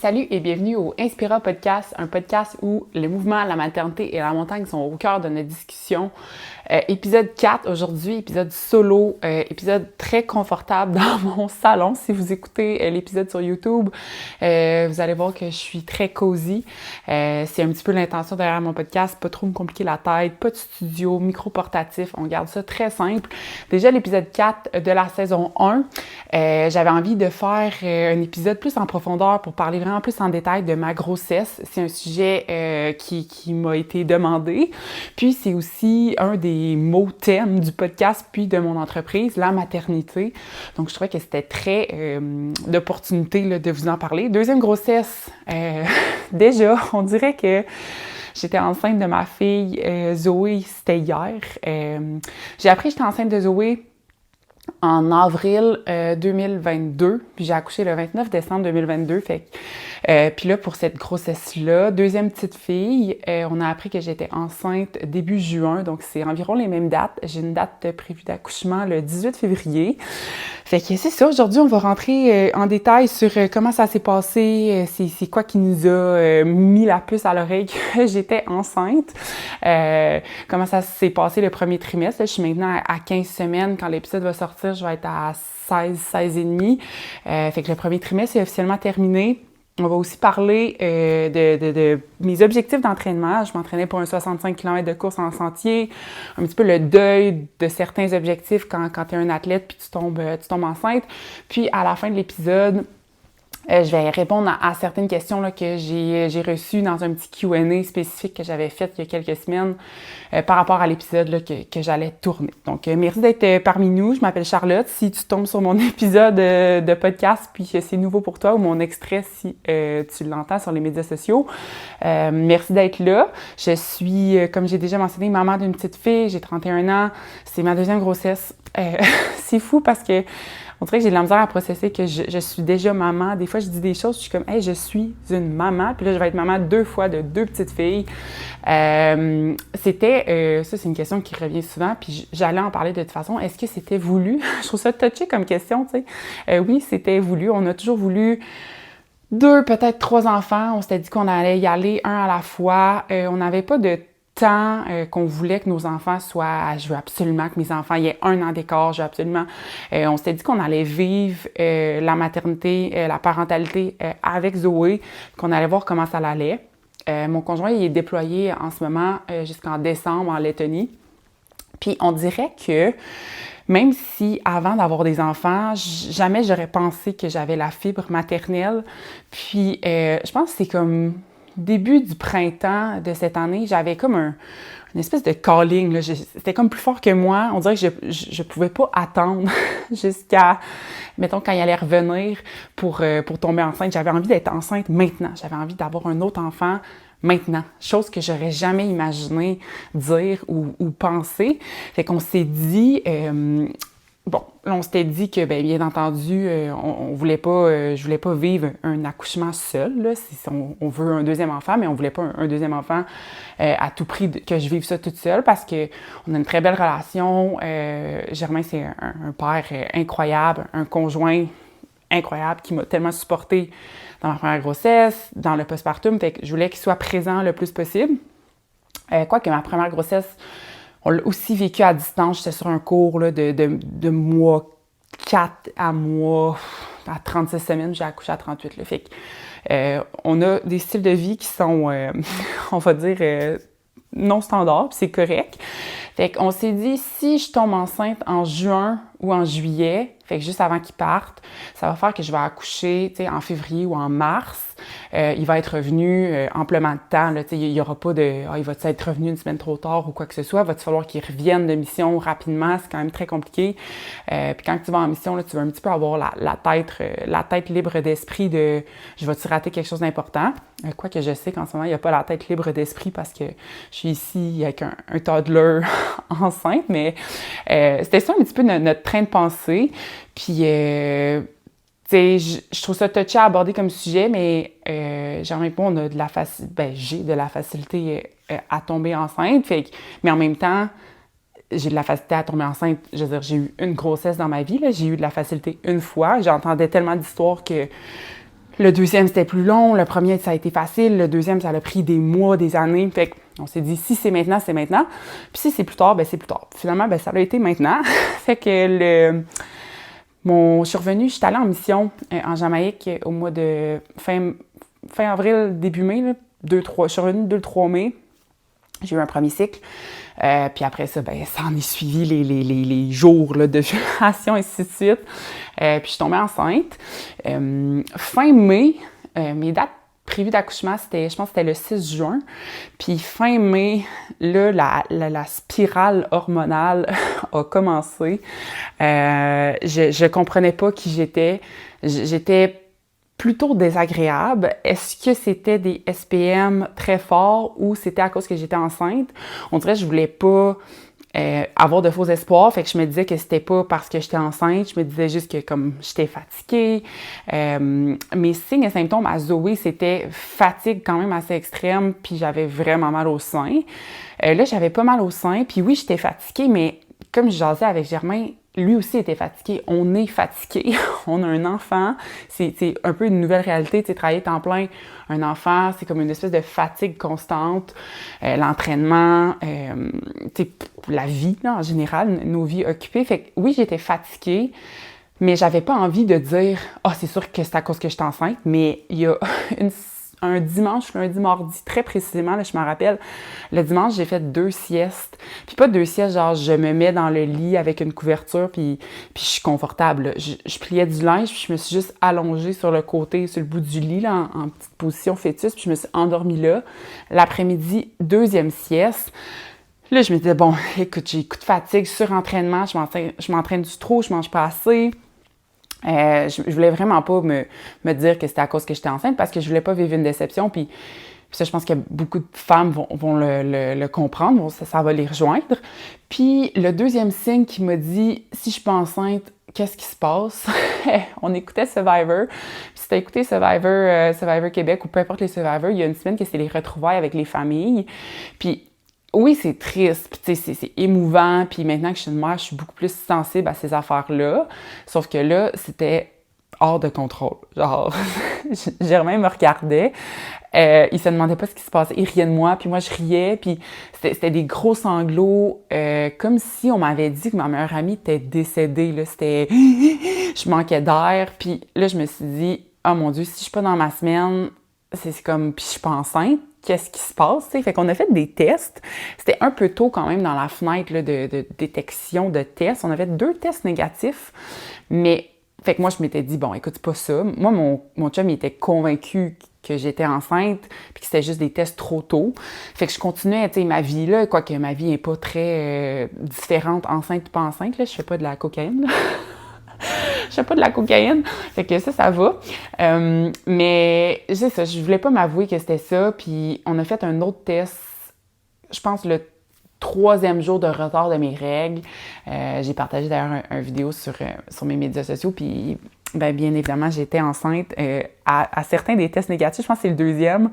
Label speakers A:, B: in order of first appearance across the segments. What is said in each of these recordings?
A: Salut et bienvenue au Inspira Podcast, un podcast où le mouvement, la maternité et la montagne sont au cœur de notre discussion. Épisode 4 aujourd'hui, épisode solo, épisode très confortable dans mon salon. Si vous écoutez l'épisode sur YouTube, vous allez voir que je suis très cosy. C'est un petit peu l'intention derrière mon podcast, pas trop me compliquer la tête, pas de studio, micro portatif, on garde ça très simple. Déjà l'épisode 4 de la saison 1, j'avais envie de faire un épisode plus en profondeur pour parler vraiment plus en détail de ma grossesse. C'est un sujet qui m'a été demandé. Puis c'est aussi un des mots thèmes du podcast puis de mon entreprise, la maternité. Donc je trouvais que c'était très d'opportunité là, de vous en parler. Deuxième grossesse, déjà, on dirait que j'étais enceinte de ma fille Zoé, c'était hier. J'ai appris que j'étais enceinte de Zoé en avril 2022, puis j'ai accouché le 29 décembre 2022. Puis là, pour cette grossesse-là, deuxième petite fille, on a appris que j'étais enceinte début juin, donc c'est environ les mêmes dates. J'ai une date prévue d'accouchement le 18 février. Fait que c'est ça, aujourd'hui, on va rentrer en détail sur comment ça s'est passé, c'est quoi qui nous a mis la puce à l'oreille que j'étais enceinte, comment ça s'est passé le premier trimestre. Là, je suis maintenant à 15 semaines. Quand l'épisode va sortir, je vais être à 16 et demi. Fait que le premier trimestre est officiellement terminé. On va aussi parler de mes objectifs d'entraînement. Je m'entraînais pour un 65 km de course en sentier. Un petit peu le deuil de certains objectifs quand tu es un athlète puis tu tombes enceinte. Puis à la fin de l'épisode, je vais répondre à certaines questions là, que j'ai reçues dans un petit Q&A spécifique que j'avais fait il y a quelques semaines par rapport à l'épisode là, que j'allais tourner. Donc, merci d'être parmi nous. Je m'appelle Charlotte. Si tu tombes sur mon épisode de podcast puis que c'est nouveau pour toi ou mon extrait si tu l'entends sur les médias sociaux, merci d'être là. Je suis, comme j'ai déjà mentionné, maman d'une petite fille. J'ai 31 ans. C'est ma deuxième grossesse. C'est fou parce que on dirait que j'ai de la misère à processer que je suis déjà maman. Des fois, je dis des choses, je suis comme « Hey, je suis une maman ». Puis là, je vais être maman 2 fois de 2 petites filles. Ça, c'est une question qui revient souvent. Puis j'allais en parler de toute façon. Est-ce que c'était voulu? Je trouve ça touché comme question, tu sais. Oui, c'était voulu. On a toujours voulu 2, peut-être 3 enfants. On s'était dit qu'on allait y aller un à la fois. On n'avait pas de temps qu'on voulait que nos enfants soient... Je veux absolument que mes enfants aient 1 an d'écart, je veux absolument... on s'était dit qu'on allait vivre la maternité, la parentalité avec Zoé, qu'on allait voir comment ça allait. Mon conjoint, il est déployé en ce moment jusqu'en décembre en Lettonie. Puis on dirait que même si avant d'avoir des enfants, jamais j'aurais pensé que j'avais la fibre maternelle. Puis je pense que c'est comme... début du printemps de cette année, j'avais comme une espèce de calling. Là. C'était comme plus fort que moi. On dirait que je pouvais pas attendre jusqu'à, mettons, quand il allait revenir pour tomber enceinte. J'avais envie d'être enceinte maintenant. J'avais envie d'avoir un autre enfant maintenant. Chose que j'aurais jamais imaginé dire ou penser. Fait qu'on s'est dit... Bon, on s'était dit que, bien entendu, on voulait pas, je voulais pas vivre un accouchement seul, là. On veut un deuxième enfant, mais on voulait pas un deuxième enfant à tout prix que je vive ça toute seule parce que on a une très belle relation. Germain, c'est un père incroyable, un conjoint incroyable qui m'a tellement supportée dans ma première grossesse, dans le postpartum, fait que je voulais qu'il soit présent le plus possible. Quoique ma première grossesse, on l'a aussi vécu à distance. J'étais sur un cours là, de mois 4 à mois à 36 semaines. J'ai accouché à 38. Là. Fait que, on a des styles de vie qui sont, on va dire, non standards, puis c'est correct. Fait qu'on s'est dit, si je tombe enceinte en juin ou en juillet, fait que juste avant qu'ils partent, ça va faire que je vais accoucher, tu sais, en février ou en mars. Il va être revenu amplement de temps, là, tu sais, il y aura pas de « Ah, il va être revenu une semaine trop tard » ou quoi que ce soit. Il va falloir qu'il revienne de mission rapidement, c'est quand même très compliqué. Puis quand tu vas en mission, là, tu vas un petit peu avoir la tête libre d'esprit de « Je vais-tu rater quelque chose d'important? » Quoique je sais qu'en ce moment, il n'y a pas la tête libre d'esprit parce que je suis ici avec un toddler enceinte, mais c'était ça un petit peu notre train de pensée. Puis, tu sais, je trouve ça touché à aborder comme sujet, mais j'aimerais pas, on a de la facilité, j'ai de la facilité à tomber enceinte, mais en même temps, j'ai de la facilité à tomber enceinte. Je veux dire, j'ai eu une grossesse dans ma vie, là, j'ai eu de la facilité une fois. J'entendais tellement d'histoires que Le deuxième, c'était plus long. Le premier, ça a été facile. Le deuxième, ça a pris des mois, des années. Fait qu'on s'est dit, si c'est maintenant, c'est maintenant. Puis si c'est plus tard, ben c'est plus tard. Puis finalement, ben ça a été maintenant. Fait que je suis revenue, je suis allée en mission en Jamaïque au mois de fin avril, début mai. Là, je suis revenue le 2-3 mai. J'ai eu un premier cycle. Puis après ça, ben ça en est suivi les jours là, de violation et ainsi de suite. Puis je suis tombée enceinte. Fin mai, mes dates prévues d'accouchement, je pense que c'était le 6 juin. Puis fin mai, là, la spirale hormonale a commencé. Je comprenais pas qui j'étais. J'étais plutôt désagréable. Est-ce que c'était des SPM très forts ou c'était à cause que j'étais enceinte? On dirait que je voulais pas avoir de faux espoirs, fait que je me disais que c'était pas parce que j'étais enceinte, je me disais juste que comme j'étais fatiguée. Mes signes et symptômes à Zoé, c'était fatigue quand même assez extrême, puis j'avais vraiment mal au sein. Là, j'avais pas mal au sein, puis oui, j'étais fatiguée, mais comme je jasais avec Germain, lui aussi était fatigué. On est fatigué. On a un enfant. C'est un peu une nouvelle réalité. Tu sais, travailler temps plein, un enfant, c'est comme une espèce de fatigue constante. L'entraînement, la vie, là, en général, nos vies occupées. Fait que oui, j'étais fatiguée, mais j'avais pas envie de dire « Ah, c'est sûr que c'est à cause que je suis enceinte », mais il y a un dimanche, lundi, mardi, très précisément, là, je m'en rappelle, le dimanche, j'ai fait 2 siestes. Puis pas 2 siestes, genre je me mets dans le lit avec une couverture, puis je suis confortable. Je pliais du linge, puis je me suis juste allongée sur le côté, sur le bout du lit, là, en petite position fœtus, puis je me suis endormie là. L'après-midi, 2e sieste. Là, je me disais, bon, écoute, j'ai coup de fatigue, surentraînement, je m'entraîne du trop, je mange pas assez. Je voulais vraiment pas me dire que c'était à cause que j'étais enceinte parce que je voulais pas vivre une déception. Puis ça, je pense que beaucoup de femmes vont le comprendre, ça va les rejoindre. Puis le deuxième signe qui m'a dit « Si je suis pas enceinte, qu'est-ce qui se passe? » On écoutait Survivor. Puis si t'as écouté Survivor Québec ou peu importe les Survivors, il y a une semaine que c'est les retrouvailles avec les familles. Puis oui, c'est triste, puis tu sais, c'est émouvant, puis maintenant que je suis une mère, je suis beaucoup plus sensible à ces affaires-là. Sauf que là, c'était hors de contrôle. Genre, Germain me regardait, il se demandait pas ce qui se passait, il riait de moi, puis moi je riais, puis c'était des gros sanglots, comme si on m'avait dit que ma meilleure amie était décédée, là, c'était... je manquais d'air, puis là, je me suis dit, « Oh mon Dieu, si je suis pas dans ma semaine, c'est comme, puis je suis pas enceinte, qu'est-ce qui se passe, tu sais? » Fait qu'on a fait des tests. C'était un peu tôt quand même dans la fenêtre là, de détection de tests. On avait 2 tests négatifs, mais fait que moi, je m'étais dit, bon, écoute, c'est pas ça. Moi, mon chum, il était convaincu que j'étais enceinte, puis que c'était juste des tests trop tôt. Fait que je continuais, tu sais, ma vie, là, quoique ma vie n'est pas très différente, enceinte ou pas enceinte, là, je fais pas de la cocaïne, là. Je fais pas de la cocaïne, fait que ça va. Mais c'est ça, je voulais pas m'avouer que c'était ça, puis on a fait un autre test, je pense le 3e jour de retard de mes règles. J'ai partagé d'ailleurs une vidéo sur mes médias sociaux, puis bien évidemment, j'étais enceinte. À certains des tests négatifs, je pense que c'est le 2e,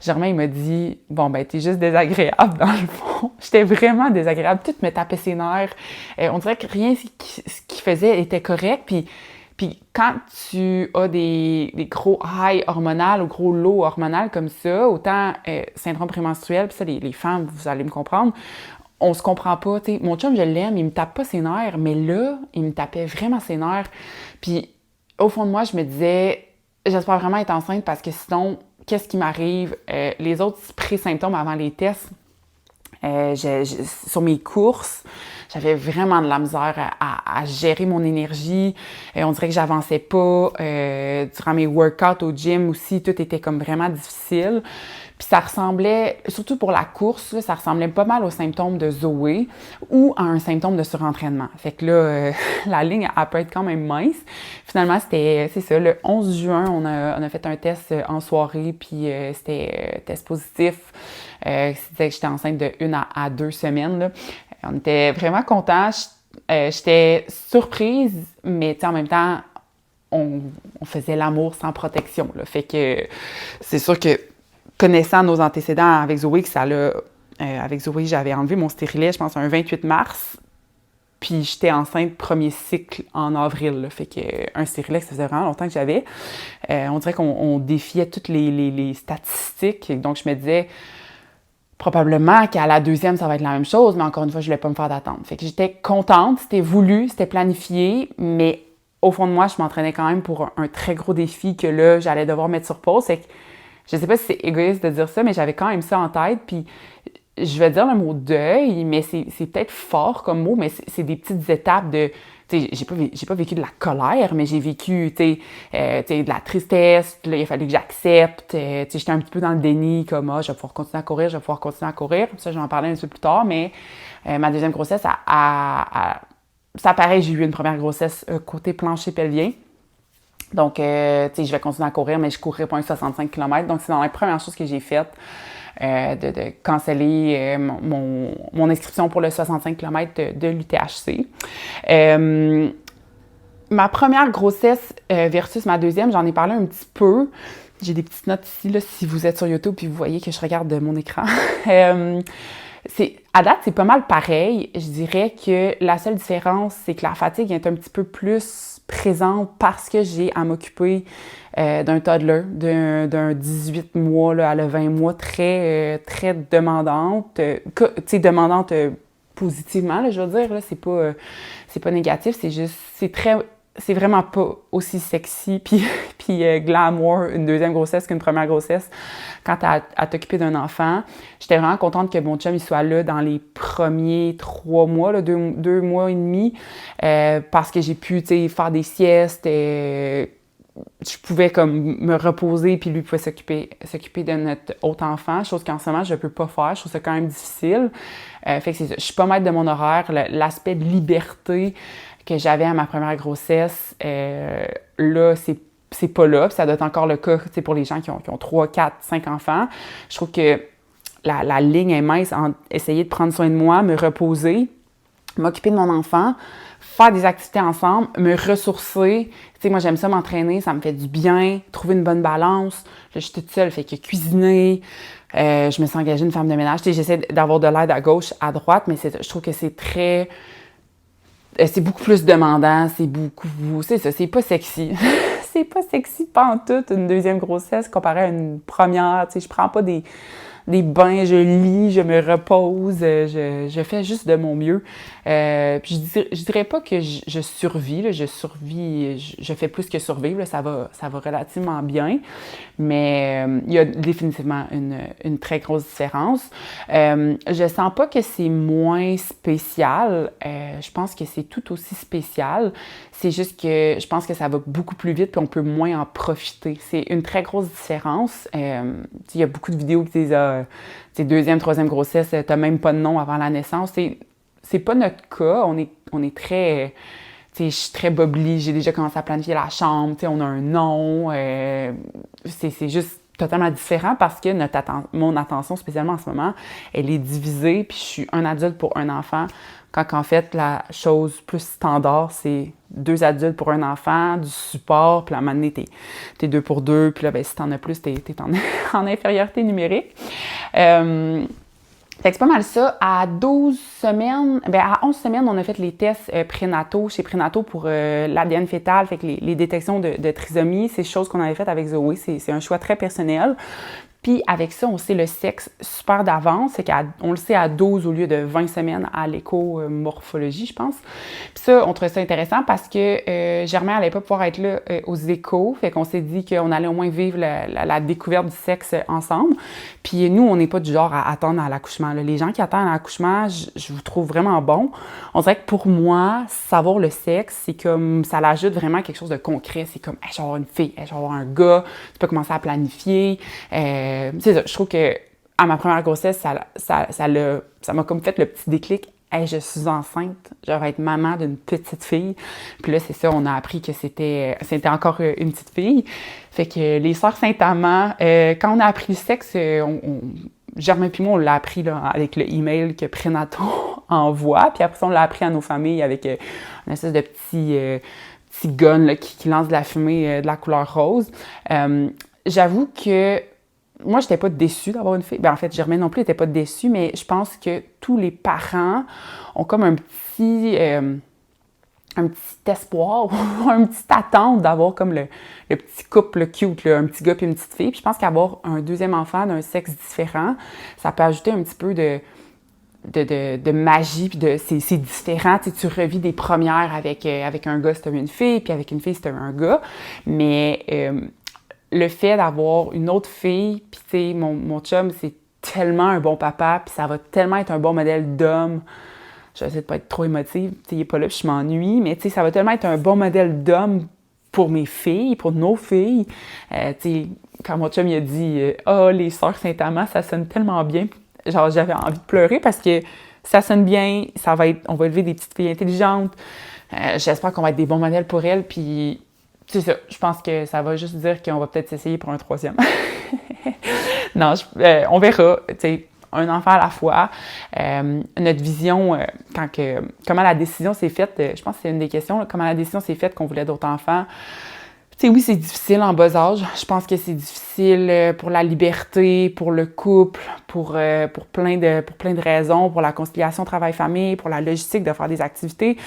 A: Germain, il m'a dit « Bon, ben t'es juste désagréable dans le fond. » J'étais vraiment désagréable. Tout me tapait ses nerfs. On dirait que rien ce qu'il faisait était correct. Puis quand tu as des gros highs hormonales ou gros lows hormonales comme ça, autant syndrome prémenstruel, puis ça, les femmes, vous allez me comprendre, on se comprend pas, tu sais. Mon chum, je l'aime, il me tape pas ses nerfs, mais là, il me tapait vraiment ses nerfs. Puis au fond de moi, je me disais, j'espère vraiment être enceinte parce que sinon, qu'est-ce qui m'arrive? Les autres pré-symptômes avant les tests, sur mes courses, j'avais vraiment de la misère à gérer mon énergie. On dirait que j'avançais pas. Durant mes workouts au gym aussi, tout était comme vraiment difficile. Puis ça ressemblait, surtout pour la course, là, ça ressemblait pas mal aux symptômes de Zoé ou à un symptôme de surentraînement. Fait que là, la ligne, elle peut être quand même mince. Finalement, c'est ça, le 11 juin, on a fait un test en soirée, puis c'était test positif. C'était que j'étais enceinte de 1 à 2 semaines, là. On était vraiment contents. J'étais surprise, mais en même temps, on faisait l'amour sans protection, là. Fait que c'est sûr que connaissant nos antécédents avec Zoé, avec Zoé, j'avais enlevé mon stérilet, je pense, un 28 mars. Puis j'étais enceinte premier cycle en avril. Là. Fait que un stérilet, ça faisait vraiment longtemps que j'avais. On dirait qu'on défiait toutes les statistiques. Donc je me disais probablement qu'à la deuxième, ça va être la même chose, mais encore une fois, je voulais pas me faire d'attente. Fait que j'étais contente, c'était voulu, c'était planifié, mais au fond de moi, je m'entraînais quand même pour un très gros défi que là, j'allais devoir mettre sur pause. Fait que je sais pas si c'est égoïste de dire ça, mais j'avais quand même ça en tête. Puis je vais dire le mot deuil, mais c'est peut-être fort comme mot, mais c'est des petites étapes de... Tu sais, j'ai pas vécu de la colère, mais j'ai vécu, tu sais, de la tristesse. Là, il a fallu que j'accepte. Tu sais, j'étais un petit peu dans le déni, comme, je vais pouvoir continuer à courir, je vais pouvoir continuer à courir. Ça, je vais en parler un peu plus tard, mais ma deuxième grossesse, ça paraît, j'ai eu une première grossesse côté plancher pelvien. Donc, tu sais, je vais continuer à courir, mais je courrai pas un 65 km. Donc, c'est dans les premières choses que j'ai faites. De canceller mon inscription pour le 65 km de l'UTHC. Ma première grossesse versus ma deuxième, j'en ai parlé un petit peu. J'ai des petites notes ici, là, si vous êtes sur YouTube puis vous voyez que je regarde mon écran. À date, c'est pas mal pareil. Je dirais que la seule différence, c'est que la fatigue est un petit peu plus présente parce que j'ai à m'occuper d'un toddler, d'un 18 mois là, à le 20 mois, très demandante. Tu sais, demandante positivement, là, je veux dire, là, c'est pas négatif, c'est juste, c'est vraiment pas aussi sexy puis glamour une deuxième grossesse qu'une première grossesse quand t'as à t'occuper d'un enfant. J'étais vraiment contente que mon chum il soit là dans les premiers 3 mois, là, 2 mois et demi, parce que j'ai pu, tu sais, faire des siestes, je pouvais comme me reposer puis lui pouvait s'occuper de notre autre enfant, chose qu'en ce moment je peux pas faire, je trouve ça quand même difficile. Fait que c'est ça, je suis pas maître de mon horaire, l'aspect de liberté que j'avais à ma première grossesse, là, c'est pas là, puis ça doit être encore le cas, tu sais, pour les gens qui ont 3, 4, 5 enfants. Je trouve que la ligne est mince entre essayer de prendre soin de moi, me reposer, m'occuper de mon enfant, faire des activités ensemble, me ressourcer. Tu sais, moi, j'aime ça m'entraîner, ça me fait du bien, trouver une bonne balance. Là, je suis toute seule, fait que cuisiner, je me suis engagée une femme de ménage. Tu sais, j'essaie d'avoir de l'aide à gauche, à droite, mais je trouve que c'est beaucoup plus demandant, c'est ça, c'est pas sexy. C'est pas sexy pantoute, une deuxième grossesse comparée à une première. Tu sais, je prends pas des bains, je lis, je me repose, je fais juste de mon mieux. Puis je dirais pas que je survis, là, je survis, je fais plus que survivre, là, ça va relativement bien, mais il y a définitivement une très grosse différence. Je sens pas que c'est moins spécial, je pense que c'est tout aussi spécial, c'est juste que je pense que ça va beaucoup plus vite puis on peut moins en profiter. C'est une très grosse différence. Il y a beaucoup de vidéos qui disent deuxième, troisième grossesse, t'as même pas de nom avant la naissance. C'est pas notre cas. On est très... je suis très bubbly. J'ai déjà commencé à planifier la chambre. On a un nom. C'est juste totalement différent parce que mon attention, spécialement en ce moment, elle est divisée. Puis je suis un adulte pour un enfant. Quand en fait, la chose plus standard, c'est 2 adultes pour un enfant, du support, puis à un moment donné, t'es 2 pour 2, puis là, ben, si t'en as plus, t'es en infériorité numérique. Fait que c'est pas mal ça. À 12 semaines, à 11 semaines, on a fait les tests prénataux, chez Prénato pour l'ADN fœtal, fait que les détections de trisomie, c'est des choses qu'on avait faites avec Zoé, c'est un choix très personnel. Puis avec ça, on sait le sexe super d'avance, c'est qu'on le sait à 12 au lieu de 20 semaines à l'écho-morphologie, je pense. Puis ça, on trouvait ça intéressant parce que Germain n'allait pas pouvoir être là aux échos, fait qu'on s'est dit qu'on allait au moins vivre la découverte du sexe ensemble. Puis nous, on n'est pas du genre à attendre à l'accouchement. Les gens qui attendent à l'accouchement, je vous trouve vraiment bon. On dirait que pour moi, savoir le sexe, c'est comme, ça l'ajoute vraiment quelque chose de concret. C'est comme, hey, je vais avoir une fille, hey, je vais avoir un gars, tu peux commencer à planifier. C'est ça, je trouve que à ma première grossesse, ça m'a comme fait le petit déclic. Hey, je suis enceinte, je vais être maman d'une petite fille. Puis là, c'est ça, on a appris que c'était encore une petite fille. Fait que les sœurs Saint-Amand, quand on a appris le sexe, Germain puis moi, on l'a appris là, avec le email que Prénato envoie. Puis après ça, on l'a appris à nos familles avec une espèce de petit gun là, qui lance de la fumée de la couleur rose. J'avoue que moi, j'étais pas déçue d'avoir une fille. Ben, en fait, Germaine non plus n'était pas déçue, mais je pense que tous les parents ont comme un petit espoir, une petite attente d'avoir comme le petit couple cute, là, un petit gars et une petite fille. Puis je pense qu'avoir un deuxième enfant d'un sexe différent, ça peut ajouter un petit peu de magie, puis c'est différent. Tu revis des premières avec un gars si t'as une fille, puis avec une fille si t'as un gars. Mais le fait d'avoir une autre fille, puis tu sais, mon chum, c'est tellement un bon papa, puis ça va tellement être un bon modèle d'homme. J'essaie de pas être trop émotive, tu sais, il est pas là, puis je m'ennuie, mais tu sais, ça va tellement être un bon modèle d'homme pour mes filles, pour nos filles. Tu sais, quand mon chum il a dit « Ah, les sœurs Saint-Amand, ça sonne tellement bien », genre j'avais envie de pleurer parce que ça sonne bien, on va élever des petites filles intelligentes. J'espère qu'on va être des bons modèles pour elles, puis c'est ça, je pense que ça va juste dire qu'on va peut-être s'essayer pour un troisième. Non, on verra, tu sais, un enfant à la fois. Notre vision, comment la décision s'est faite, je pense que c'est une des questions, là, comment la décision s'est faite qu'on voulait d'autres enfants. Tu sais, oui, c'est difficile en bas âge. Je pense que c'est difficile pour la liberté, pour le couple, pour plein de raisons, pour la conciliation travail-famille, pour la logistique de faire des activités.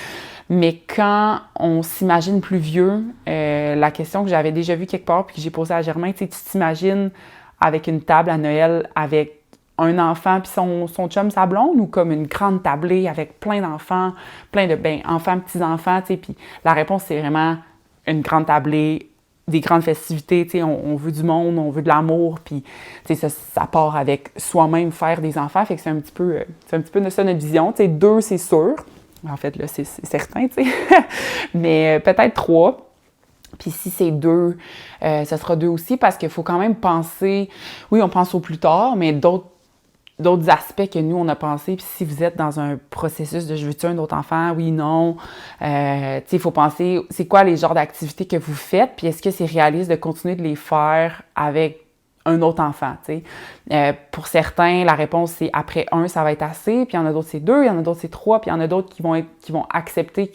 A: Mais quand on s'imagine plus vieux, la question que j'avais déjà vue quelque part puis que j'ai posée à Germain, tu sais, tu t'imagines avec une table à Noël avec un enfant puis son chum, sa blonde, ou comme une grande tablée avec plein d'enfants, plein de enfants, petits-enfants, tu sais, puis la réponse, c'est vraiment une grande tablée, des grandes festivités, tu sais, on veut du monde, on veut de l'amour, puis tu sais, ça part avec soi-même faire des enfants, fait que c'est un petit peu de ça notre vision, tu sais, 2, c'est sûr, en fait, là, c'est certain, tu sais, mais peut-être 3. Puis si c'est 2, ça sera 2 aussi, parce qu'il faut quand même penser, oui, on pense au plus tard, mais d'autres aspects que nous, on a pensé. Puis si vous êtes dans un processus de « je veux-tu un autre enfant? » Oui, non. Tu sais, il faut penser, c'est quoi les genres d'activités que vous faites? Puis est-ce que c'est réaliste de continuer de les faire avec un autre enfant, tu sais? Pour certains, la réponse, c'est après 1, ça va être assez. Puis il y en a d'autres, c'est 2. Il y en a d'autres, c'est 3. Puis il y en a d'autres qui vont accepter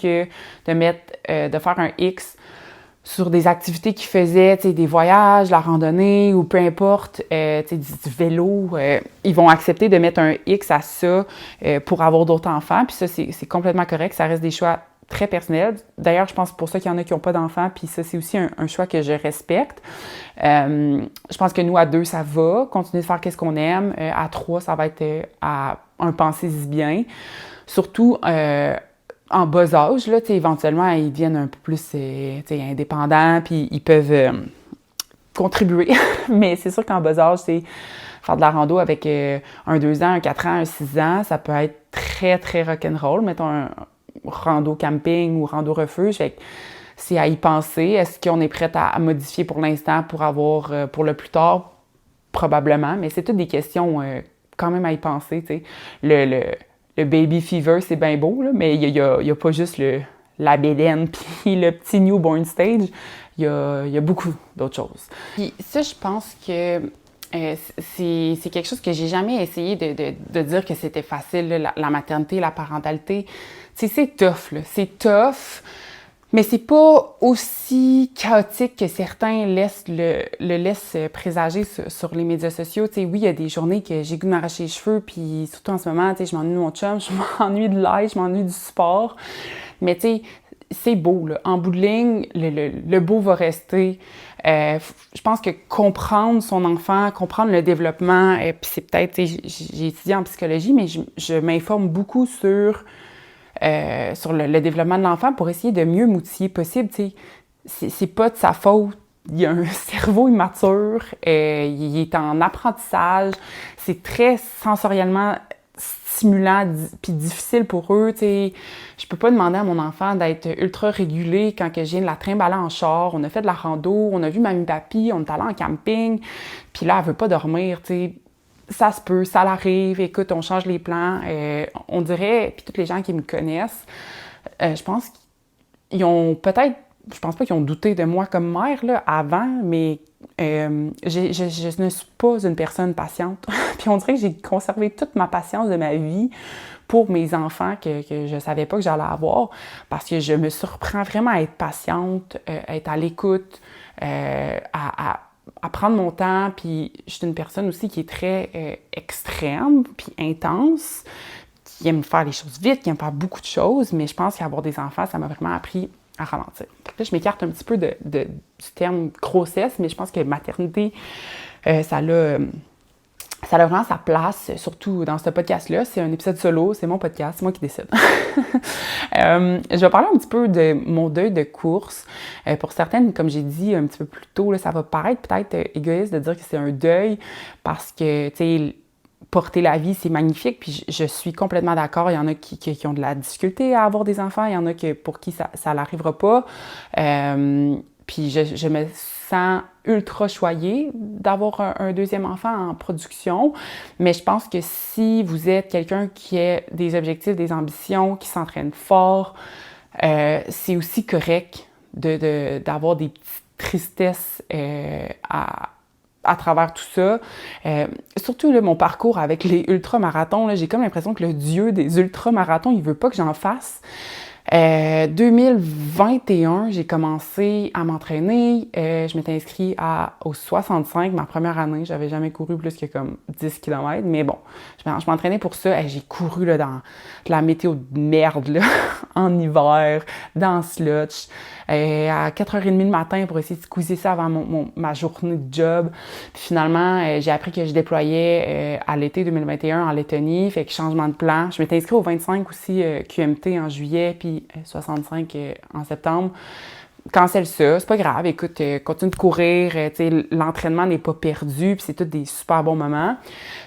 A: de faire un X sur des activités qu'ils faisaient, tu sais, des voyages, la randonnée ou peu importe, tu sais, du vélo, ils vont accepter de mettre un X à ça pour avoir d'autres enfants. Puis ça, c'est complètement correct. Ça reste des choix très personnels. D'ailleurs, je pense pour ça qu'il y en a qui n'ont pas d'enfants, puis ça, c'est aussi un choix que je respecte. Je pense que nous, à 2, ça va. Continuer de faire qu'est-ce qu'on aime. À 3, ça va être à un pensez-y bien. Surtout en bas âge, là, éventuellement, ils deviennent un peu plus indépendants, puis ils peuvent contribuer. Mais c'est sûr qu'en bas âge, faire de la rando avec un 2 ans, un 4 ans, un 6 ans, ça peut être très, très rock'n'roll. Mettons un rando camping ou rando refuge. Fait que c'est à y penser. Est-ce qu'on est prêt à modifier pour l'instant pour avoir pour le plus tard? Probablement. Mais c'est toutes des questions quand même à y penser. T'sais. Le baby fever, c'est bien beau, là, mais il y a pas juste la bédaine puis le petit newborn stage. Il y a beaucoup d'autres choses. Puis ça, je pense que c'est quelque chose que j'ai jamais essayé de dire que c'était facile, là, la maternité, la parentalité. Tu sais, c'est tough, là. C'est tough, mais c'est pas aussi chaotique que certains le laissent présager sur les médias sociaux. Tu sais, oui, il y a des journées que j'ai goût de m'arracher les cheveux, puis surtout en ce moment, tu sais, je m'ennuie de mon chum, je m'ennuie de l'ail, je m'ennuie du sport. Mais tu sais, c'est beau, là. En bout de ligne, le beau va rester. Je pense que comprendre son enfant, comprendre le développement, puis c'est peut-être, tu sais, j'ai étudié en psychologie, mais je m'informe beaucoup sur le développement de l'enfant pour essayer de mieux m'outiller possible. Tu sais, c'est pas de sa faute. Il y a un cerveau immature, il est en apprentissage, c'est très sensoriellement stimulant puis difficile pour eux. Tu sais, je peux pas demander à mon enfant d'être ultra régulé quand que je viens de la trimballer en char. On a fait de la rando, on a vu mamie-papy, on est allé en camping, puis là, elle veut pas dormir, tu sais. Ça se peut, ça l'arrive, écoute, on change les plans. On dirait, puis tous les gens qui me connaissent, je pense qu'ils ont peut-être, je pense pas qu'ils ont douté de moi comme mère là, avant, mais je ne suis pas une personne patiente. Puis on dirait que j'ai conservé toute ma patience de ma vie pour mes enfants que je savais pas que j'allais avoir, parce que je me surprends vraiment à être patiente, à être à l'écoute, à à prendre mon temps, puis je suis une personne aussi qui est très extrême, puis intense, qui aime faire les choses vite, qui aime faire beaucoup de choses, mais je pense qu'avoir des enfants, ça m'a vraiment appris à ralentir. Là, je m'écarte un petit peu du terme grossesse, mais je pense que maternité, ça a vraiment sa place, surtout dans ce podcast-là. C'est un épisode solo, c'est mon podcast, c'est moi qui décide. Je vais parler un petit peu de mon deuil de course. Pour certaines, comme j'ai dit un petit peu plus tôt, là, ça va paraître peut-être égoïste de dire que c'est un deuil parce que, tu sais, porter la vie, c'est magnifique, puis je suis complètement d'accord. Il y en a qui ont de la difficulté à avoir des enfants, il y en a pour qui ça n'arrivera pas. Puis je me sens ultra choyée d'avoir un deuxième enfant en production, mais je pense que si vous êtes quelqu'un qui a des objectifs, des ambitions, qui s'entraîne fort, c'est aussi correct d'avoir des petites tristesses à travers tout ça. Surtout, là, mon parcours avec les ultramarathons, là, j'ai comme l'impression que le dieu des ultramarathons, il veut pas que j'en fasse. 2021, j'ai commencé à m'entraîner. Je m'étais inscrite au 65, ma première année. J'avais jamais couru plus que comme 10 km, mais bon, je m'entraînais pour ça. J'ai couru là, dans de la météo de merde, là, en hiver, dans le slotch, à 4h30 le matin pour essayer de squeezer ça avant ma journée de job. Puis finalement, j'ai appris que je déployais à l'été 2021 en Lettonie, fait que changement de plan. Je m'étais inscrite au 25 aussi QMT en juillet, puis 65 en septembre. Cancelle ça, c'est pas grave, écoute, continue de courir, l'entraînement n'est pas perdu, puis c'est tous des super bons moments.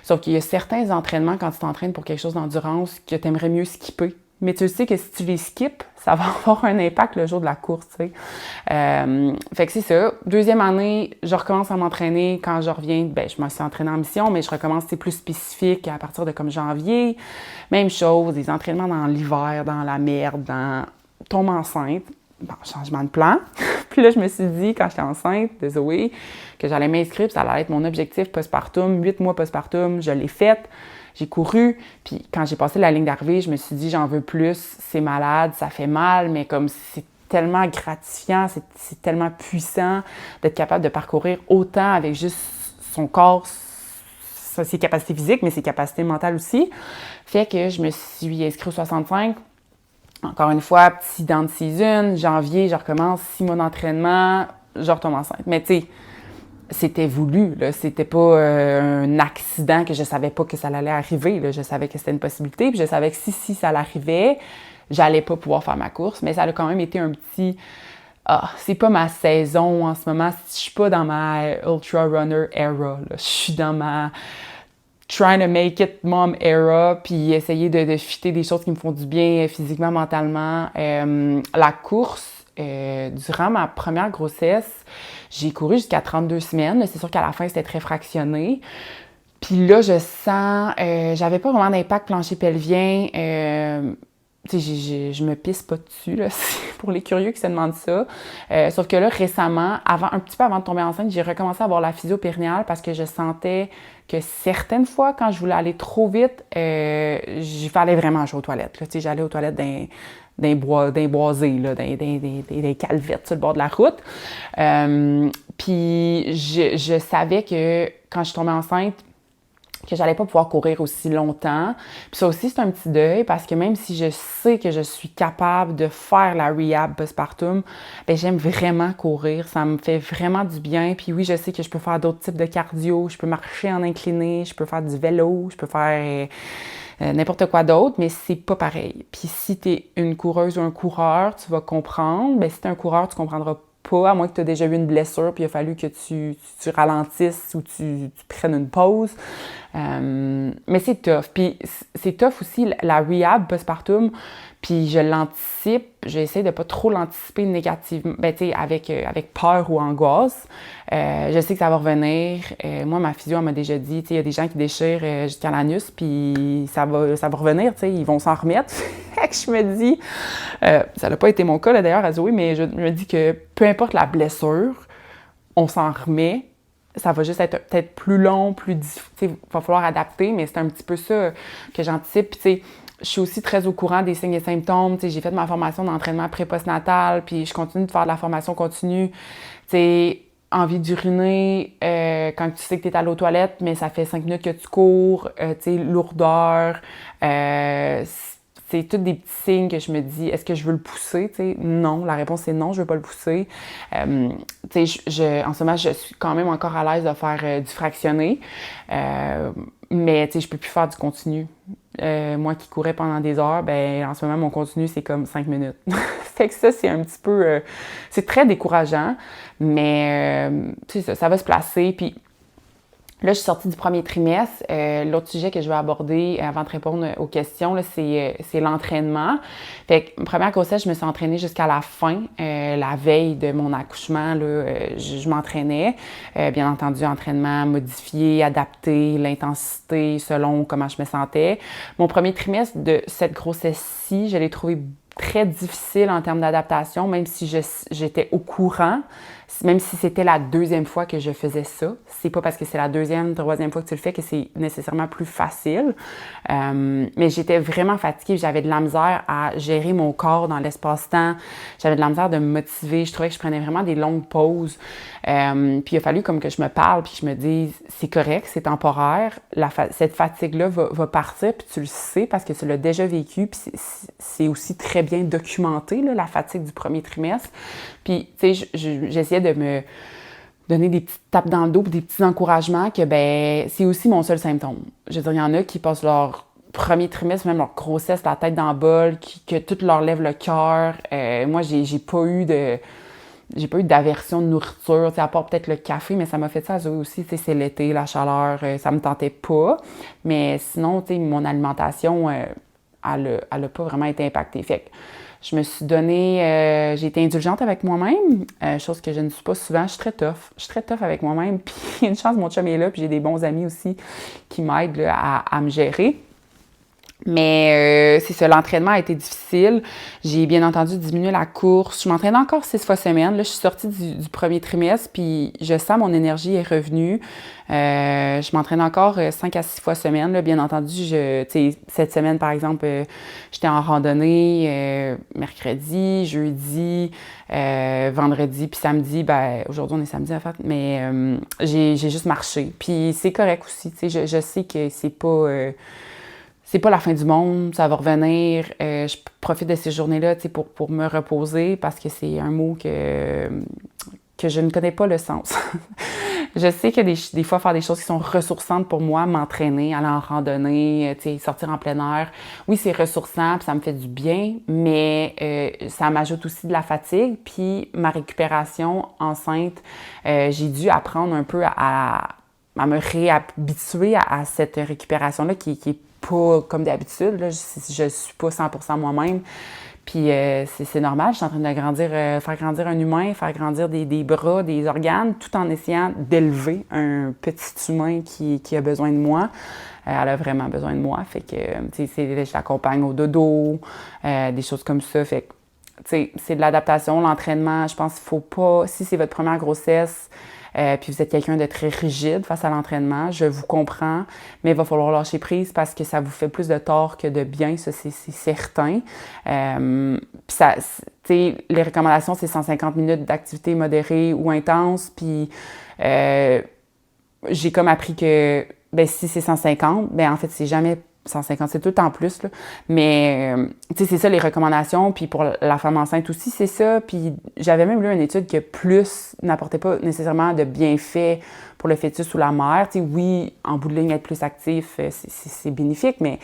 A: Sauf qu'il y a certains entraînements quand tu t'entraînes pour quelque chose d'endurance que tu aimerais mieux skipper. Mais tu sais que si tu les skips, ça va avoir un impact le jour de la course, tu sais. Fait que c'est ça. Deuxième année, je recommence à m'entraîner. Quand je reviens, je me suis entraînée en mission, mais je recommence, c'est plus spécifique à partir de comme janvier. Même chose, des entraînements dans l'hiver, dans la merde, dans tombe enceinte. Bon, changement de plan. Puis là, je me suis dit, quand j'étais enceinte de Zoé, que j'allais m'inscrire, puis ça allait être mon objectif postpartum, 8 mois postpartum. Je l'ai fait. J'ai couru, puis quand j'ai passé la ligne d'arrivée, je me suis dit, j'en veux plus, c'est malade, ça fait mal, mais comme c'est tellement gratifiant, c'est tellement puissant d'être capable de parcourir autant avec juste son corps, ses capacités physiques, mais ses capacités mentales aussi. Fait que je me suis inscrite au 65. Encore une fois, petit down season, janvier, je recommence 6 mois d'entraînement, je retombe enceinte. Mais tu sais, c'était voulu, là. C'était pas un accident que je savais pas que ça allait arriver, là. Je savais que c'était une possibilité, puis je savais que si ça l'arrivait, j'allais pas pouvoir faire ma course, mais ça a quand même été un petit... c'est pas ma saison en ce moment, je suis pas dans ma ultra runner era, là. Je suis dans ma trying to make it mom era, puis essayer de fitter des choses qui me font du bien physiquement, mentalement. La course, durant ma première grossesse, j'ai couru jusqu'à 32 semaines. C'est sûr qu'à la fin, c'était très fractionné. Puis là, je sens... j'avais pas vraiment d'impact plancher pelvien. Tu sais, je me pisse pas dessus, là, pour les curieux qui se demandent ça. Sauf que là, récemment, un petit peu avant de tomber enceinte, j'ai recommencé à avoir la physio périnéale parce que je sentais que certaines fois, quand je voulais aller trop vite, j'y fallait vraiment jouer aux toilettes. Là. Tu sais, j'allais aux toilettes d'un boisé, là, des calvettes sur le bord de la route. Puis je savais que quand je tombais enceinte, que j'allais pas pouvoir courir aussi longtemps. Puis ça aussi, c'est un petit deuil parce que même si je sais que je suis capable de faire la rehab postpartum, j'aime vraiment courir. Ça me fait vraiment du bien. Puis oui, je sais que je peux faire d'autres types de cardio. Je peux marcher en incliné, je peux faire du vélo, je peux faire n'importe quoi d'autre, mais c'est pas pareil. Puis si t'es une coureuse ou un coureur, tu vas comprendre. Si t'es un coureur, tu comprendras pas, à moins que tu aies déjà eu une blessure, puis il a fallu que tu ralentisses ou tu prennes une pause. Mais c'est tough. Puis c'est tough aussi, la rehab postpartum, puis je l'anticipe, j'essaie de pas trop l'anticiper négativement, tu sais, avec peur ou angoisse. Je sais que ça va revenir. Moi, ma physio, elle m'a déjà dit, tu sais, il y a des gens qui déchirent jusqu'à l'anus, puis ça va revenir, tu sais, ils vont s'en remettre. Fait que je me dis, ça n'a pas été mon cas, là, d'ailleurs, à Zoé, mais je me dis que peu importe la blessure, on s'en remet. Ça va juste être peut-être plus long, plus difficile. Il va falloir adapter, mais c'est un petit peu ça que j'anticipe. Puis, tu sais, je suis aussi très au courant des signes et symptômes. Tu sais, j'ai fait ma formation d'entraînement pré-postnatal, puis je continue de faire de la formation continue. Tu sais, envie d'uriner quand tu sais que tu es allé aux toilettes, mais ça fait 5 minutes que tu cours, tu sais, lourdeur, c'est tous des petits signes que je me dis, est-ce que je veux le pousser? T'sais? Non, la réponse est non, je veux pas le pousser. En ce moment, je suis quand même encore à l'aise de faire du fractionné, mais je peux plus faire du continu. Moi qui courais pendant des heures, ben en ce moment, mon continu, c'est comme 5 minutes. Fait que ça, c'est un petit peu... c'est très décourageant, mais ça va se placer. Puis là, je suis sortie du premier trimestre. L'autre sujet que je vais aborder avant de répondre aux questions, là, c'est l'entraînement. Fait que, première grossesse, je me suis entraînée jusqu'à la fin. La veille de mon accouchement, là, je m'entraînais. Bien entendu, entraînement modifié, adapté, l'intensité selon comment je me sentais. Mon premier trimestre de cette grossesse-ci, je l'ai trouvé très difficile en termes d'adaptation, même si j'étais au courant, même si c'était la deuxième fois que je faisais ça. C'est pas parce que c'est la deuxième, troisième fois que tu le fais que c'est nécessairement plus facile. Mais j'étais vraiment fatiguée, j'avais de la misère à gérer mon corps dans l'espace-temps, j'avais de la misère de me motiver, je trouvais que je prenais vraiment des longues pauses. Puis il a fallu comme que je me parle, puis je me dise, c'est correct, c'est temporaire, cette fatigue-là va partir, puis tu le sais parce que tu l'as déjà vécu, puis c'est aussi très bien documenté, là, la fatigue du premier trimestre. Puis, tu sais, j'essayais de me donner des petites tapes dans le dos, puis des petits encouragements que, ben, c'est aussi mon seul symptôme. Je veux dire, il y en a qui passent leur premier trimestre, même leur grossesse, la tête dans le bol, que tout leur lève le cœur. Moi, j'ai pas eu d'aversion de nourriture, à part peut-être le café, mais ça m'a fait ça aussi, c'est l'été, la chaleur, ça me tentait pas. Mais sinon, tu sais, mon alimentation, elle a pas vraiment été impactée. Fait que je me suis donné, j'ai été indulgente avec moi-même, chose que je ne suis pas souvent. Je suis très tough. Je suis très tough avec moi-même. Puis une chance, mon chum est là, puis j'ai des bons amis aussi qui m'aident là, à me gérer. Mais c'est ça, l'entraînement a été difficile. J'ai bien entendu diminué la course. Je m'entraîne encore 6 fois semaine. Là, je suis sortie du premier trimestre, puis je sens mon énergie est revenue. Je m'entraîne encore 5 à 6 fois semaine. Là. Bien entendu, cette semaine, par exemple, j'étais en randonnée mercredi, jeudi, vendredi, puis samedi. Ben, aujourd'hui, on est samedi, en fait, mais j'ai juste marché. Puis c'est correct aussi. Je sais que c'est pas la fin du monde, ça va revenir. Je profite de ces journées-là pour me reposer parce que c'est un mot que je ne connais pas le sens. Je sais que des fois, faire des choses qui sont ressourçantes pour moi, m'entraîner, aller en randonnée, sortir en plein air, oui, c'est ressourçant, puis ça me fait du bien, mais ça m'ajoute aussi de la fatigue. Puis ma récupération enceinte, j'ai dû apprendre un peu à me réhabituer à cette récupération-là qui est pas comme d'habitude. Là, je suis pas 100% moi-même. Puis c'est normal, je suis en train de faire grandir un humain, faire grandir des bras, des organes, tout en essayant d'élever un petit humain qui a besoin de moi. Elle a vraiment besoin de moi. Fait que, je l'accompagne au dodo, des choses comme ça. Fait que, c'est de l'adaptation, l'entraînement. Je pense qu'il faut pas, si c'est votre première grossesse, puis vous êtes quelqu'un de très rigide face à l'entraînement, je vous comprends, mais il va falloir lâcher prise parce que ça vous fait plus de tort que de bien, ça c'est certain. Puis les recommandations, c'est 150 minutes d'activité modérée ou intense, puis j'ai comme appris que si c'est 150, en fait c'est jamais 150, c'est tout le temps plus, là. Mais, c'est ça les recommandations. Puis pour la femme enceinte aussi, c'est ça. Puis j'avais même lu une étude que plus n'apportait pas nécessairement de bienfaits pour le fœtus ou la mère. Oui, en bout de ligne, être plus actif, c'est bénéfique, mais,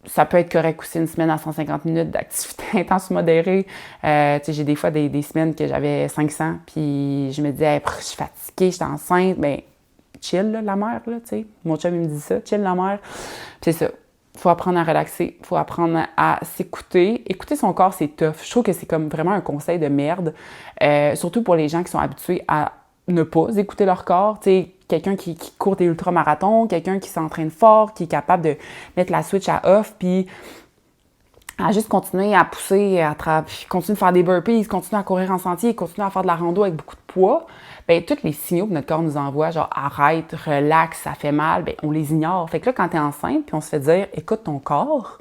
A: ça peut être correct aussi une semaine à 150 minutes d'activité intense modérée. J'ai des fois des semaines que j'avais 500, puis je me disais, je suis fatiguée, je suis enceinte, chill, là, la mère, là, tu sais. Mon chum, il me dit ça, chill, la mère. Puis c'est ça. Faut apprendre à relaxer, faut apprendre à s'écouter. Écouter son corps, c'est tough. Je trouve que c'est comme vraiment un conseil de merde, surtout pour les gens qui sont habitués à ne pas écouter leur corps. Tu sais, quelqu'un qui court des ultramarathons, quelqu'un qui s'entraîne fort, qui est capable de mettre la switch à off, puis à juste continuer à pousser, puis continuer de faire des burpees, continuer à courir en sentier, continuer à faire de la rando avec beaucoup de poids, tous les signaux que notre corps nous envoie, genre arrête, relax, ça fait mal, on les ignore. Fait que là, quand t'es enceinte, puis on se fait dire écoute ton corps,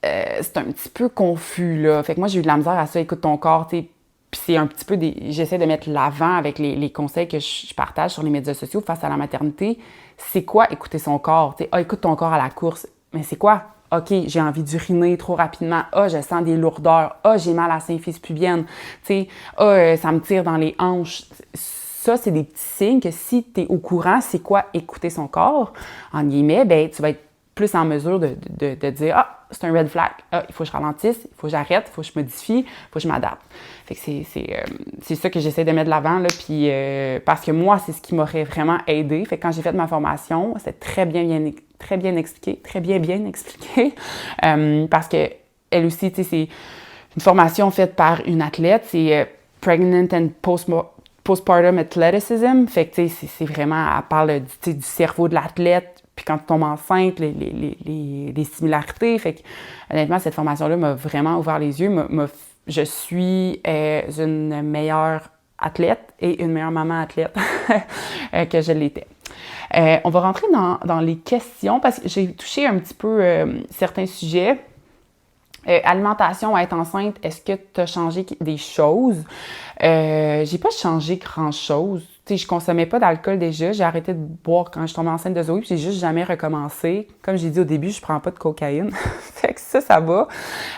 A: c'est un petit peu confus, là. Fait que moi, j'ai eu de la misère à ça, écoute ton corps, Puis c'est un petit peu j'essaie de mettre l'avant avec les conseils que je partage sur les médias sociaux face à la maternité. C'est quoi écouter son corps? Tu sais, écoute ton corps à la course. Mais c'est quoi? OK, j'ai envie d'uriner trop rapidement. Je sens des lourdeurs. J'ai mal à la symphyse pubienne. Tu sais, ça me tire dans les hanches. Ça, c'est des petits signes que si tu es au courant, c'est quoi écouter son corps, en guillemets, ben tu vas être plus en mesure de dire « c'est un red flag. Il faut que je ralentisse, il faut que j'arrête, il faut que je modifie, il faut que je m'adapte. » Fait que c'est ça que j'essaie de mettre de l'avant, là, puis parce que moi, c'est ce qui m'aurait vraiment aidé. Fait que quand j'ai fait ma formation, c'était très bien expliqué, parce que elle aussi, tu sais, c'est une formation faite par une athlète, c'est Pregnant and Postpartum Athleticism. Fait que, tu sais, c'est vraiment, elle parle du cerveau de l'athlète, puis quand tu tombes enceinte, les similarités. Fait que, honnêtement, cette formation-là m'a vraiment ouvert les yeux. Je suis une meilleure athlète et une meilleure maman athlète que je l'étais. On va rentrer dans les questions parce que j'ai touché un petit peu certains sujets. Alimentation, être enceinte, est-ce que tu as changé des choses? J'ai pas changé grand-chose. Tu sais, je consommais pas d'alcool déjà. J'ai arrêté de boire quand je tombais enceinte de Zoé, puis j'ai juste jamais recommencé. Comme j'ai dit au début, je prends pas de cocaïne. Fait que ça va.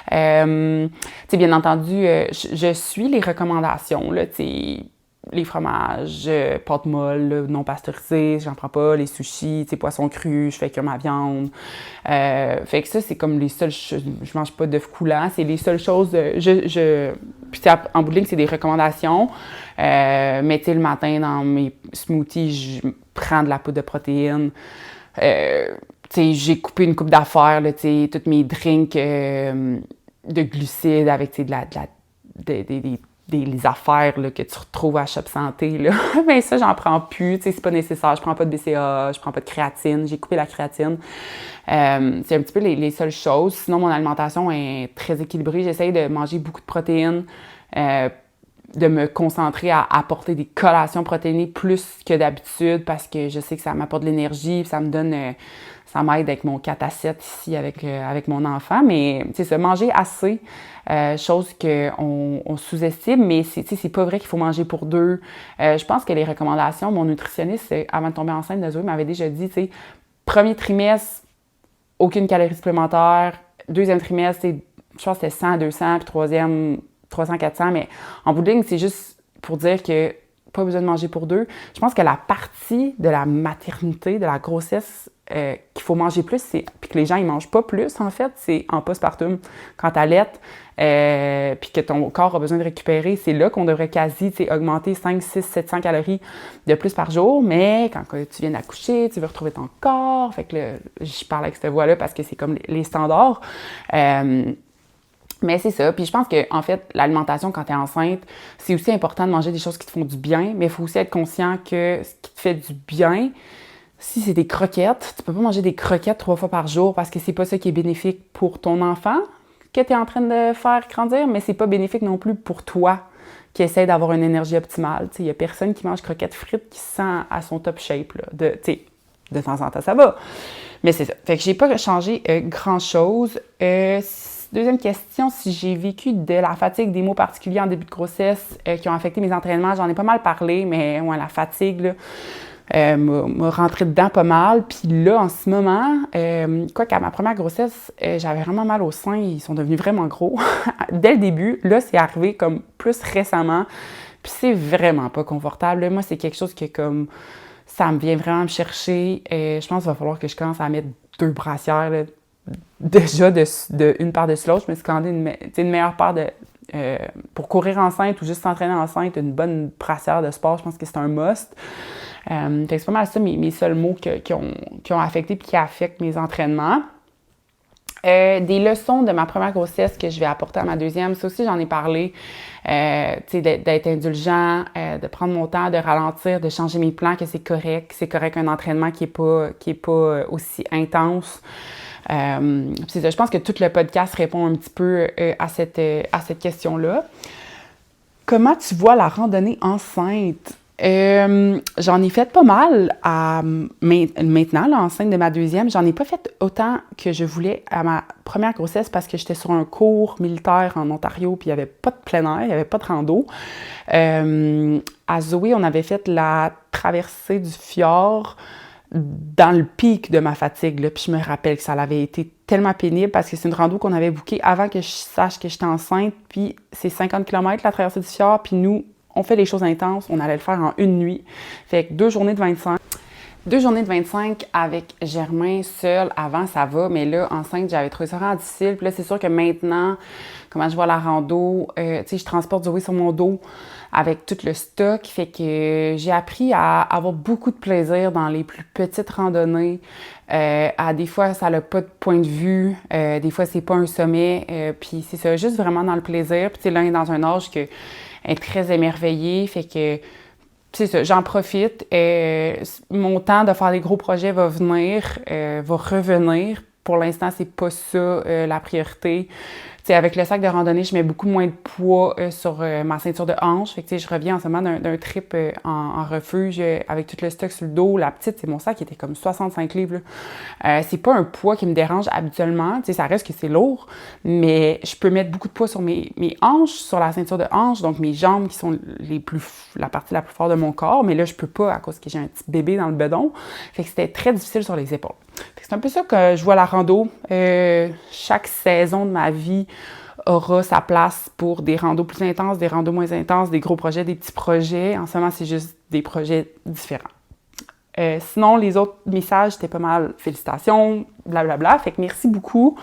A: Tu sais, bien entendu, je suis les recommandations, là, tu sais, les fromages, pâtes molles, non pasteurisées, j'en prends pas, les sushis, tu sais, poissons crus, je fais cuire ma viande. Fait que ça, c'est comme les seules choses. Je mange pas d'œufs coulants, c'est les seules choses. Puis en bout de ligne, c'est des recommandations. Mais tu sais, le matin, dans mes smoothies, je prends de la poudre de protéines. Tu sais, j'ai coupé une coupe d'affaires, là, tu sais, tous mes drinks de glucides avec, tu sais, des affaires là, que tu retrouves à Shop Santé, là. Ben ça, j'en prends plus, tu sais, c'est pas nécessaire. Je prends pas de BCA, je prends pas de créatine, j'ai coupé la créatine. C'est un petit peu les seules choses. Sinon, mon alimentation est très équilibrée. J'essaye de manger beaucoup de protéines, de me concentrer à apporter des collations protéinées plus que d'habitude parce que je sais que ça m'apporte de l'énergie, ça me donne... ça m'aide avec mon 4 à 7 ici avec mon enfant, mais c'est ça, manger assez, chose qu'on sous-estime, mais c'est pas vrai qu'il faut manger pour deux. Je pense que les recommandations, mon nutritionniste, avant de tomber enceinte de Zoé, m'avait déjà dit, tu sais, premier trimestre, aucune calorie supplémentaire, deuxième trimestre, je pense que c'était 100, 200, puis troisième, 300, 400, mais en bout de ligne, c'est juste pour dire que pas besoin de manger pour deux. Je pense que la partie de la maternité, de la grossesse, qu'il faut manger plus, puis que les gens ils mangent pas plus, en fait, c'est en postpartum. Quand tu allaites, puis que ton corps a besoin de récupérer, c'est là qu'on devrait quasi augmenter 5, 6, 700 calories de plus par jour. Mais quand tu viens d'accoucher, tu veux retrouver ton corps. Fait que là, je parle avec cette voix-là parce que c'est comme les standards. Mais c'est ça. Puis je pense que en fait, l'alimentation quand tu es enceinte, c'est aussi important de manger des choses qui te font du bien, mais il faut aussi être conscient que ce qui te fait du bien, si c'est des croquettes, tu peux pas manger des croquettes 3 fois par jour parce que c'est pas ça qui est bénéfique pour ton enfant que tu es en train de faire grandir, mais c'est pas bénéfique non plus pour toi qui essaie d'avoir une énergie optimale. Il y a personne qui mange croquettes frites qui se sent à son top shape. Là. De temps en temps, ça va. Mais c'est ça. Fait que j'ai pas changé grand-chose. Deuxième question, si j'ai vécu de la fatigue, des maux particuliers en début de grossesse qui ont affecté mes entraînements, j'en ai pas mal parlé, mais ouais, la fatigue, là, m'a rentré dedans pas mal. Puis là, en ce moment, quoi qu'à ma première grossesse, j'avais vraiment mal aux seins. Ils sont devenus vraiment gros. Dès le début, là, c'est arrivé comme plus récemment. Puis c'est vraiment pas confortable. Là, moi, c'est quelque chose que comme... Ça me vient vraiment me chercher. Je pense qu'il va falloir que je commence à mettre 2 brassières, là. Déjà, de une paire de l'autre, je me suis commandé une meilleure paire de... pour courir enceinte ou juste s'entraîner enceinte, une bonne brassière de sport, je pense que c'est un must. Fait que c'est pas mal ça mes seuls mots qui ont affecté et qui affectent mes entraînements. Des leçons de ma première grossesse que je vais apporter à ma deuxième, ça aussi j'en ai parlé, d'être indulgent, de prendre mon temps, de ralentir, de changer mes plans, que c'est correct un entraînement qui est pas aussi intense. C'est ça, je pense que tout le podcast répond un petit peu à cette question-là. Comment tu vois la randonnée enceinte? J'en ai fait pas mal maintenant, là, enceinte de ma deuxième. J'en ai pas fait autant que je voulais à ma première grossesse parce que j'étais sur un cours militaire en Ontario puis il n'y avait pas de plein air, il n'y avait pas de rando. À Zoé, on avait fait la traversée du fjord dans le pic de ma fatigue, là, puis je me rappelle que ça avait été tellement pénible parce que c'est une rando qu'on avait bookée avant que je sache que j'étais enceinte, puis c'est 50 km la traversée du fjord, puis nous, on fait les choses intenses, on allait le faire en une nuit. Fait que 2 journées de 25. 2 journées de 25 avec Germain seul, avant ça va, mais là, enceinte, j'avais trouvé ça vraiment difficile. Puis là, c'est sûr que maintenant, comment je vois la rando, tu sais, je transporte Zoé sur mon dos avec tout le stock. Fait que j'ai appris à avoir beaucoup de plaisir dans les plus petites randonnées. Des fois, ça n'a pas de point de vue. Des fois, c'est pas un sommet. Puis c'est ça, juste vraiment dans le plaisir. Puis tu sais, là, on est dans un âge que est très émerveillée, fait que c'est ça, j'en profite. Mon temps de faire des gros projets va venir, va revenir. Pour l'instant, c'est pas ça la priorité. T'sais, avec le sac de randonnée, je mets beaucoup moins de poids sur ma ceinture de hanche. Fait que je reviens en ce moment d'un trip en refuge avec tout le stock sur le dos. La petite, c'est mon sac qui était comme 65 livres. C'est pas un poids qui me dérange habituellement. T'sais, ça reste que c'est lourd, mais je peux mettre beaucoup de poids sur mes hanches, sur la ceinture de hanche, donc mes jambes qui sont la partie la plus forte de mon corps. Mais là, je peux pas à cause que j'ai un petit bébé dans le bedon. Fait que c'était très difficile sur les épaules. C'est un peu ça que je vois la rando. Chaque saison de ma vie aura sa place pour des randos plus intenses, des randos moins intenses, des gros projets, des petits projets. En ce moment, c'est juste des projets différents. Sinon, les autres messages, c'était pas mal félicitations, blablabla. Fait que merci beaucoup.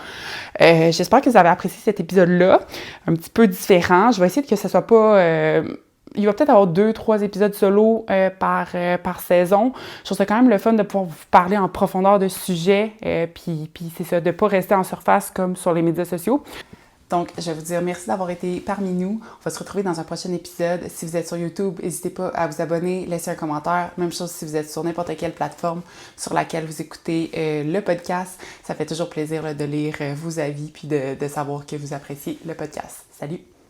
A: J'espère que vous avez apprécié cet épisode-là. Un petit peu différent. Je vais essayer que ce soit pas... il va peut-être avoir 2-3 épisodes solo par saison. Je trouve ça quand même le fun de pouvoir vous parler en profondeur de sujets, puis c'est ça, de ne pas rester en surface comme sur les médias sociaux. Donc, je vais vous dire merci d'avoir été parmi nous. On va se retrouver dans un prochain épisode. Si vous êtes sur YouTube, n'hésitez pas à vous abonner, laisser un commentaire. Même chose si vous êtes sur n'importe quelle plateforme sur laquelle vous écoutez le podcast. Ça fait toujours plaisir là, de lire vos avis puis de savoir que vous appréciez le podcast. Salut!